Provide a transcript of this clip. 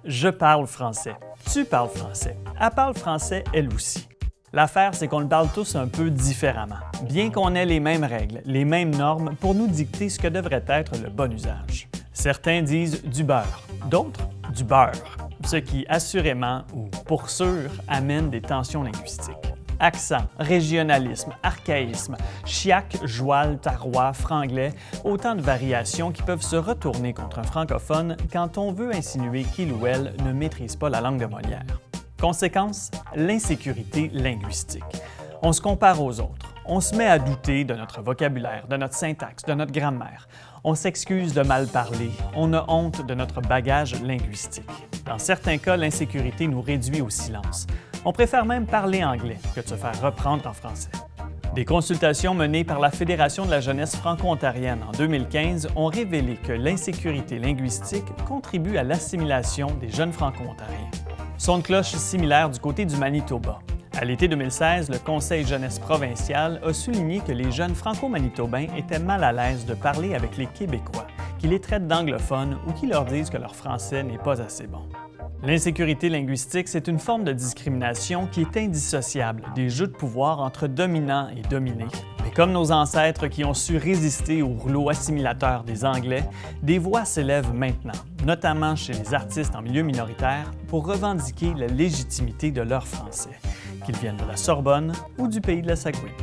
Je parle français. Tu parles français. Elle parle français, elle aussi. L'affaire, c'est qu'on le parle tous un peu différemment, bien qu'on ait les mêmes règles, les mêmes normes pour nous dicter ce que devrait être le bon usage. Certains disent du beurre, d'autres du beurre, ce qui assurément ou pour sûr amène des tensions linguistiques. Accent, régionalisme, archaïsme, chiac, joual, tarois, franglais, autant de variations qui peuvent se retourner contre un francophone quand on veut insinuer qu'il ou elle ne maîtrise pas la langue de Molière. Conséquence, l'insécurité linguistique. On se compare aux autres. On se met à douter de notre vocabulaire, de notre syntaxe, de notre grammaire. On s'excuse de mal parler. On a honte de notre bagage linguistique. Dans certains cas, l'insécurité nous réduit au silence. On préfère même parler anglais que de se faire reprendre en français. Des consultations menées par la Fédération de la jeunesse franco-ontarienne en 2015 ont révélé que l'insécurité linguistique contribue à l'assimilation des jeunes franco-ontariens. Son de cloche similaire du côté du Manitoba. À l'été 2016, le Conseil jeunesse provincial a souligné que les jeunes franco-manitobains étaient mal à l'aise de parler avec les Québécois, qui les traitent d'anglophones ou qui leur disent que leur français n'est pas assez bon. L'insécurité linguistique, c'est une forme de discrimination qui est indissociable des jeux de pouvoir entre dominants et dominés. Mais comme nos ancêtres qui ont su résister au rouleau assimilateur des Anglais, des voix s'élèvent maintenant, notamment chez les artistes en milieu minoritaire, pour revendiquer la légitimité de leur français, qu'ils viennent de la Sorbonne ou du pays de la Saguenay.